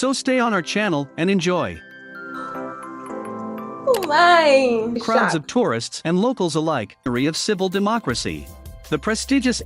So stay on our channel and enjoy. Oh my! Crowds of tourists and locals alike, of civil democracy. The prestigious.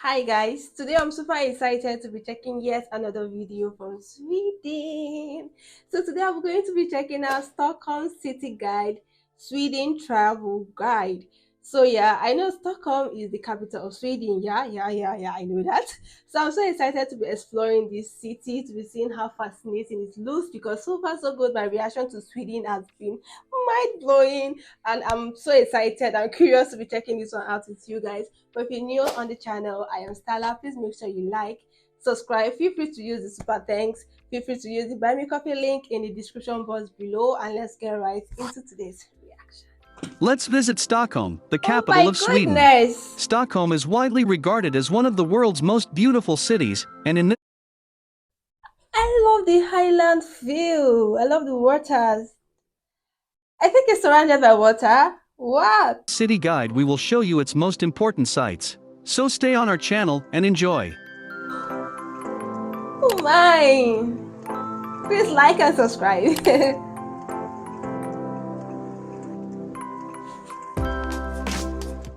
Hi guys, today I'm super excited to be checking yet another video from Sweden. So today I'm going to be checking out Stockholm City Guide, Sweden Travel Guide. So yeah, I know Stockholm is the capital of Sweden. Yeah, I know that. So I'm so excited to be exploring this city, to be seeing how fascinating it looks, because so far so good, my reaction to Sweden has been mind-blowing, and I'm so excited and curious to be checking this one out with you guys. But if you're new on the channel, I am Stella. Please make sure you like, subscribe, feel free to use the super thanks, feel free to use the buy me coffee link in the description box below, and let's get right into today's reaction. Let's visit Stockholm, the Oh capital my of Sweden. goodness! Stockholm is widely regarded as one of the world's most beautiful cities, and in I love the highland view. I love the waters. I think it's surrounded by water. What? this city guide we will show you its most important sites. So stay on our channel and enjoy. Oh my! Please like and subscribe.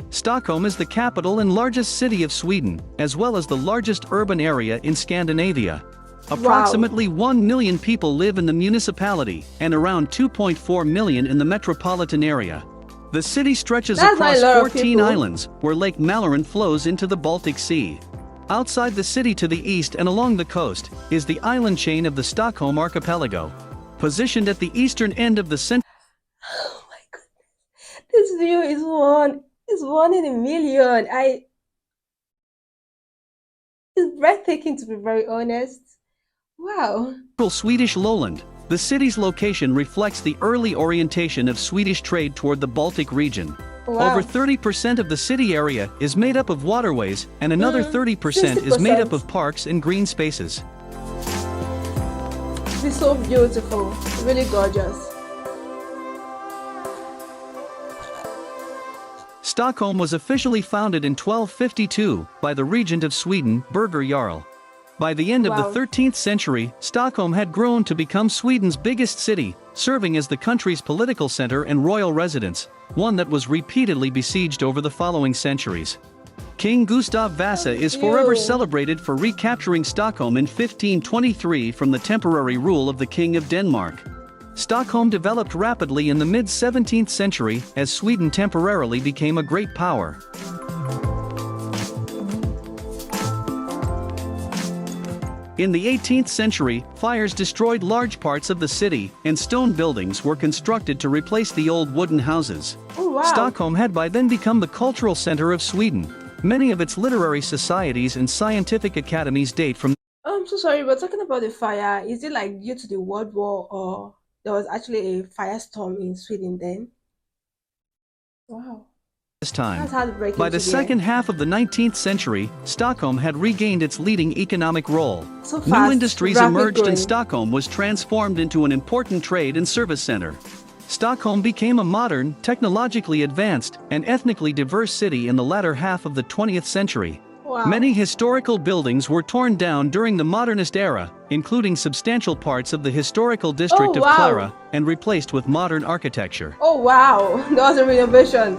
Stockholm is the capital and largest city of Sweden, as well as the largest urban area in Scandinavia. Approximately 1 million people live in the municipality, and around 2.4 million in the metropolitan area. The city stretches across 14 islands, where Lake Mälaren flows into the Baltic Sea. Outside the city to the east and along the coast, is the island chain of the Stockholm Archipelago. Positioned at the eastern end of the central. Oh my goodness. This view is one in a million. It's breathtaking, to be very honest. Wow. Swedish lowland. The city's location reflects the early orientation of Swedish trade toward the Baltic region. Wow. Over 30% of the city area is made up of waterways, and another 30% is made up of parks and green spaces. It's so beautiful, really gorgeous. Stockholm was officially founded in 1252 by the regent of Sweden, Birger Jarl. By the end of the 13th century, Stockholm had grown to become Sweden's biggest city, serving as the country's political center and royal residence, one that was repeatedly besieged over the following centuries. King Gustav Vasa is forever celebrated for recapturing Stockholm in 1523 from the temporary rule of the King of Denmark. Stockholm developed rapidly in the mid-17th century as Sweden temporarily became a great power. In the 18th century, fires destroyed large parts of the city, and stone buildings were constructed to replace the old wooden houses. Oh, wow. Stockholm had by then become the cultural center of Sweden. Many of its literary societies and scientific academies date from. I'm so sorry, but talking about the fire, is it like due to the World War, or there was actually a firestorm in Sweden then? Wow. This time. That's heartbreaking. By the second half of the 19th century, Stockholm had regained its leading economic role. So fast, New industries emerged growing. and Stockholm was transformed into an important trade and service center. Stockholm became a modern, technologically advanced, and ethnically diverse city in the latter half of the 20th century. Wow. Many historical buildings were torn down during the modernist era, including substantial parts of the historical district of Klara, and replaced with modern architecture. Oh wow, that was a renovation.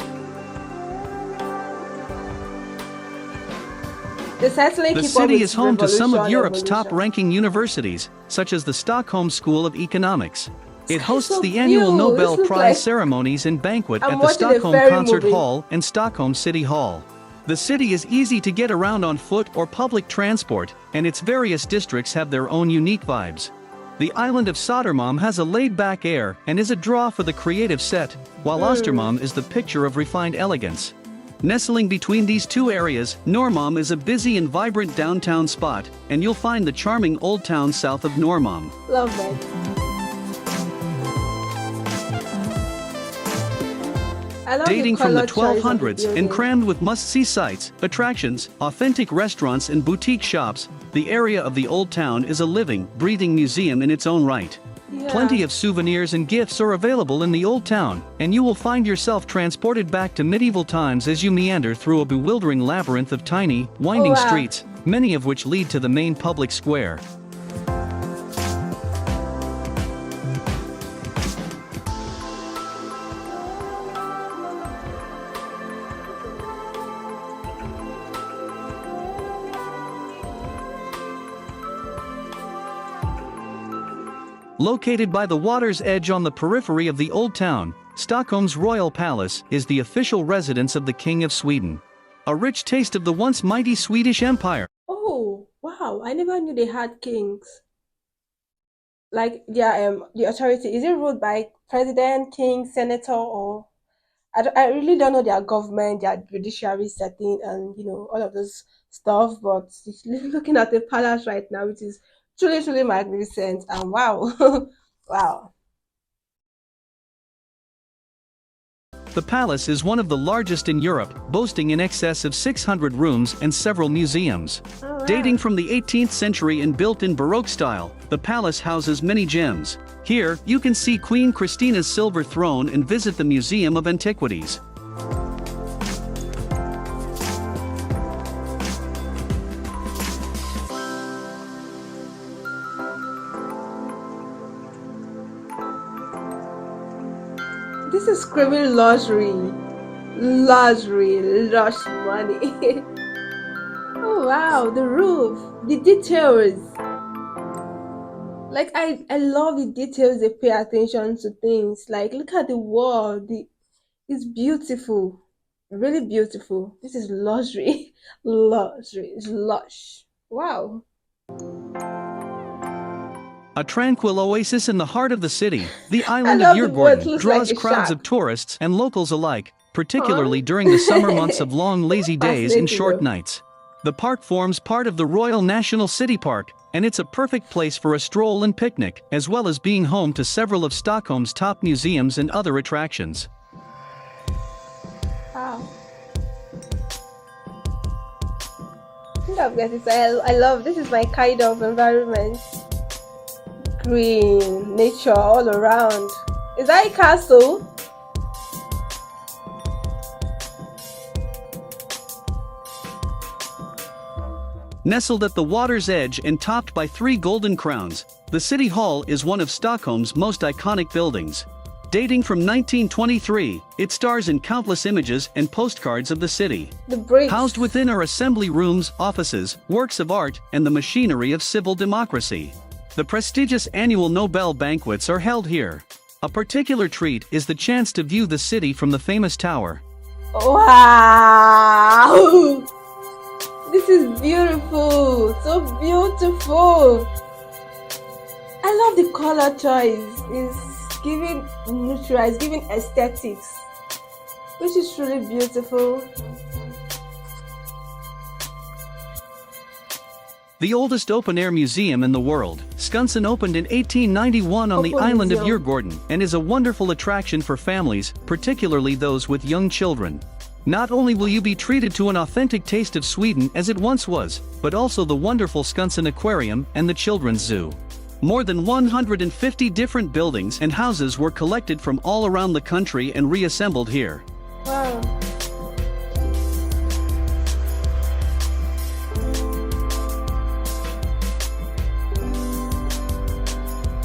The city is home to some of Europe's top-ranking universities, such as the Stockholm School of Economics. It hosts the annual Nobel Prize ceremonies and banquet at the Stockholm Concert Hall and Stockholm City Hall. The city is easy to get around on foot or public transport, and its various districts have their own unique vibes. The island of Södermalm has a laid-back air and is a draw for the creative set, while Östermalm is the picture of refined elegance. Nestling between these two areas, Norrmalm is a busy and vibrant downtown spot, and you'll find the charming old town south of Norrmalm. Love it. Dating from the 1200s and crammed with must-see sights, attractions, authentic restaurants and boutique shops, the area of the old town is a living, breathing museum in its own right. Plenty of souvenirs and gifts are available in the old town, and you will find yourself transported back to medieval times as you meander through a bewildering labyrinth of tiny, winding streets, many of which lead to the main public square. Located by the water's edge on the periphery of the Old Town, Stockholm's Royal Palace is the official residence of the King of Sweden. A rich taste of the once mighty Swedish Empire. Oh, wow. I never knew they had kings. Like the authority, is it ruled by president, king, senator, or I really don't know their government, their judiciary setting, and all of those stuff. But looking at the palace right now, it is truly, truly magnificent, and wow, wow. The palace is one of the largest in Europe, boasting in excess of 600 rooms and several museums. Oh, wow. Dating from the 18th century and built in Baroque style, the palace houses many gems. Here, you can see Queen Christina's silver throne and visit the Museum of Antiquities. This is screaming luxury, luxury, lush money. Oh wow, the roof, the details. Like I love the details they pay attention to things. Like look at the wall, it's beautiful, really beautiful. This is luxury, luxury, it's lush. Wow. A tranquil oasis in the heart of the city, the island love of the word, Djurgården looks draws like a crowds shark. of tourists and locals alike, particularly during the summer months of long lazy days and Fascinating short though. nights. The park forms part of the Royal National City Park, and it's a perfect place for a stroll and picnic, as well as being home to several of Stockholm's top museums and other attractions. Wow. I think I've got this. I love this is my kind of environment. Green, nature all around. Is that a castle? Nestled at the water's edge and topped by 3 golden crowns, the City Hall is one of Stockholm's most iconic buildings. Dating from 1923, it stars in countless images and postcards of the city. The bricks. Housed within are assembly rooms, offices, works of art, and the machinery of civil democracy. The prestigious annual Nobel banquets are held here. A particular treat is the chance to view the city from the famous tower. Wow! This is beautiful, so beautiful. I love the color choice. It's giving neutral, it's giving aesthetics, which is truly beautiful. The oldest open-air museum in the world, Skansen opened in 1891 on the Open island of museum. Djurgården and is a wonderful attraction for families, particularly those with young children. Not only will you be treated to an authentic taste of Sweden as it once was, but also the wonderful Skansen Aquarium and the Children's Zoo. More than 150 different buildings and houses were collected from all around the country and reassembled here. Wow.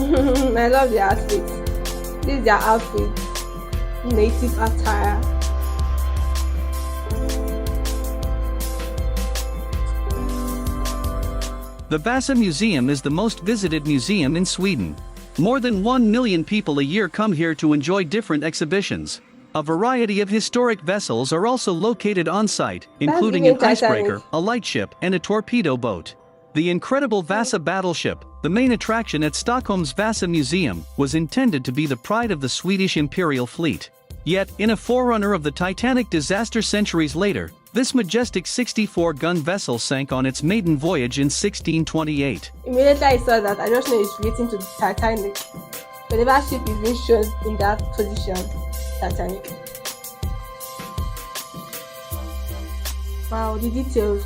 I love the outfits. This is their outfit. Native attire. The Vasa Museum is the most visited museum in Sweden. More than 1 million people a year come here to enjoy different exhibitions. A variety of historic vessels are also located on site, including an even Titanic. icebreaker, a lightship, and a torpedo boat. The incredible Vasa battleship, the main attraction at Stockholm's Vasa Museum, was intended to be the pride of the Swedish imperial fleet. Yet, in a forerunner of the Titanic disaster centuries later, this majestic 64-gun vessel sank on its maiden voyage in 1628. Immediately I saw that, I just know it's relating to the Titanic. Whenever ship is being shown in that position, Titanic. Wow, the details.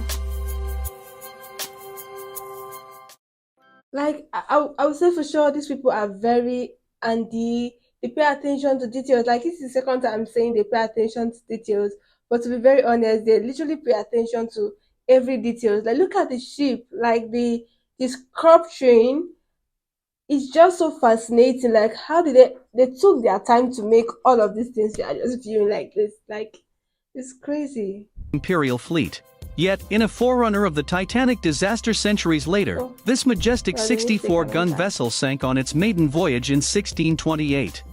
Like I would say for sure these people are very handy. They pay attention to details. Like this is the second time I'm saying they pay attention to details. But to be very honest, they literally pay attention to every detail. Like look at the ship, like this sculpturing is just so fascinating. Like how did they took their time to make all of these things we are just viewing like this. Like it's crazy. Imperial fleet. Yet, in a forerunner of the Titanic disaster centuries later, this majestic 64-gun vessel sank on its maiden voyage in 1628.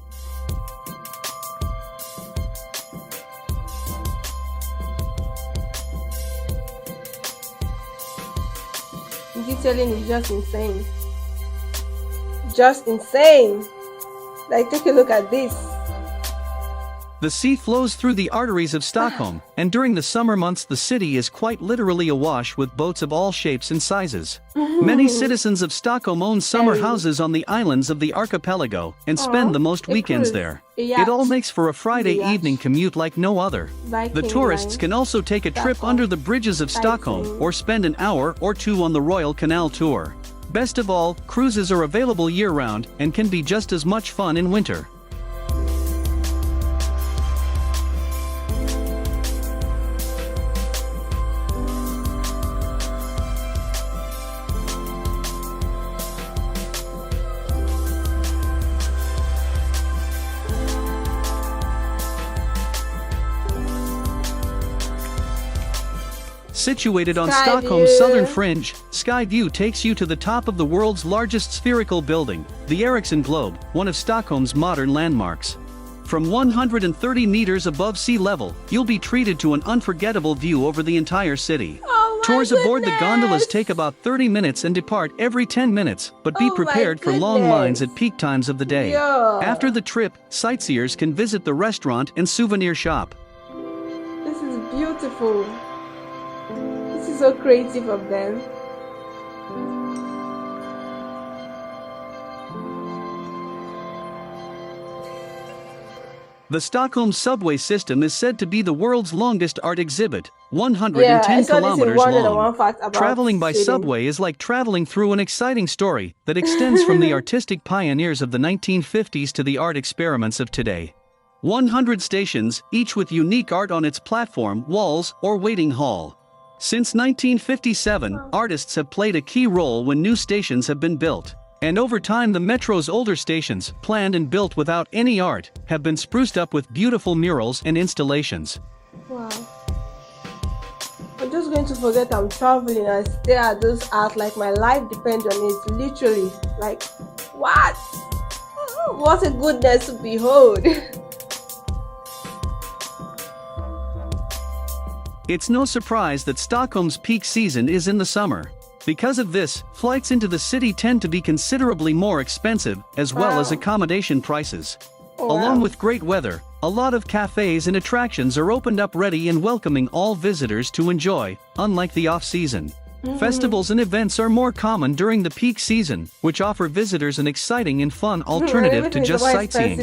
Detailing is just insane. Just insane. Like, take a look at this. The sea flows through the arteries of Stockholm, and during the summer months the city is quite literally awash with boats of all shapes and sizes. Many citizens of Stockholm own summer houses on the islands of the Archipelago, and spend the most weekends there. It all makes for a Friday evening commute like no other. The tourists can also take a trip under the bridges of Stockholm, or spend an hour or two on the Royal Canal tour. Best of all, cruises are available year-round, and can be just as much fun in winter. Situated on Stockholm's southern fringe, SkyView takes you to the top of the world's largest spherical building, the Ericsson Globe, one of Stockholm's modern landmarks. From 130 meters above sea level, you'll be treated to an unforgettable view over the entire city. Tours aboard the gondolas take about 30 minutes and depart every 10 minutes, but be prepared for long lines at peak times of the day. After the trip, sightseers can visit the restaurant and souvenir shop. This is beautiful. This is so creative of them. The Stockholm subway system is said to be the world's longest art exhibit, 110 kilometers long. Traveling by subway is like traveling through an exciting story that extends from the artistic pioneers of the 1950s to the art experiments of today. 100 stations, each with unique art on its platform, walls, or waiting hall. Since 1957, artists have played a key role when new stations have been built. And over time the metro's older stations, planned and built without any art, have been spruced up with beautiful murals and installations. Wow. I'm just going to forget I'm traveling and stare at those art like my life depends on it, literally. Like, what? What a goodness to behold. It's no surprise that Stockholm's peak season is in the summer. Because of this, flights into the city tend to be considerably more expensive, as well as accommodation prices. Along with great weather, a lot of cafes and attractions are opened up ready and welcoming all visitors to enjoy, unlike the off-season. Festivals and events are more common during the peak season, which offer visitors an exciting and fun alternative to just sightseeing.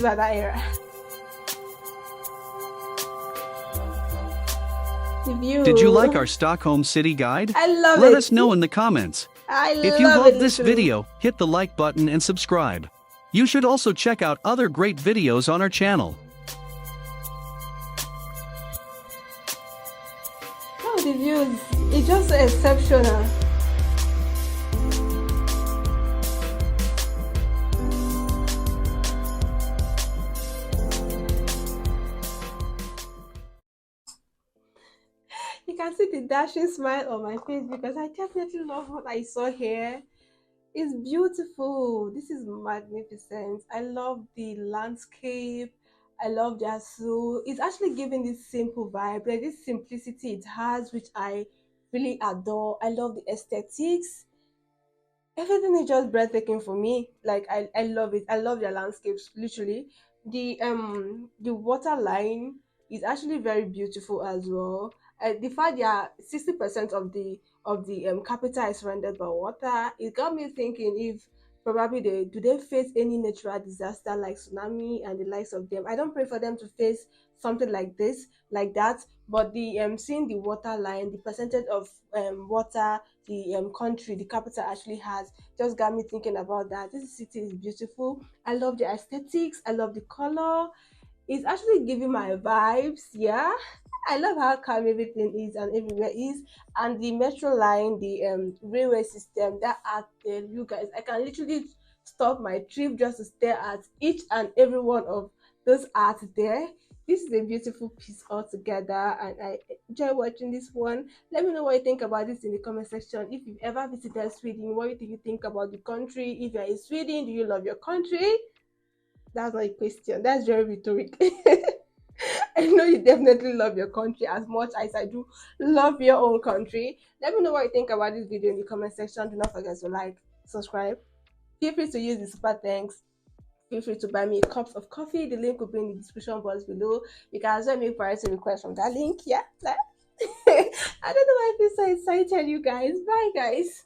Did you like our Stockholm City Guide? I love it. Let us know in the comments. If you loved this literally. video, hit the like button and subscribe. You should also check out other great videos on our channel. Oh, the views, it's just exceptional. You can see the dashing smile on my face because I definitely love what I saw here. It's beautiful. This is magnificent. I love the landscape. I love their zoo. It's actually giving this simple vibe, like this simplicity it has, which I really adore. I love the aesthetics. Everything is just breathtaking for me. Like, I love it. I love their landscapes, literally. The water line is actually very beautiful as well. The fact that 60% of the capital is surrounded by water, it got me thinking if probably they face any natural disaster like tsunami and the likes of them. I don't pray for them to face something like this, like that, but the seeing the water line, the percentage of water the country, the capital actually has, just got me thinking about that. This city is beautiful. I love the aesthetics. I love the color. It's actually giving my vibes. Yeah, I love how calm everything is and everywhere is, and the metro line, the railway system, that art there, you guys, I can literally stop my trip just to stare at each and every one of those art there. this is a beautiful piece altogether, and I enjoy watching this one. Let me know what you think about this in the comment section. If you've ever visited Sweden, what do you think about the country? If you're in Sweden, do you love your country? That's not a question, that's very rhetoric. I know you definitely love your country as much as I do love your own country. Let me know what you think about this video in the comment section. Do not forget to like, subscribe. Feel free to use the super thanks. Feel free to buy me a cup of coffee. The link will be in the description box below. You can also make variety requests from that link. Yeah. I don't know why I feel so excited, you guys. Bye, guys.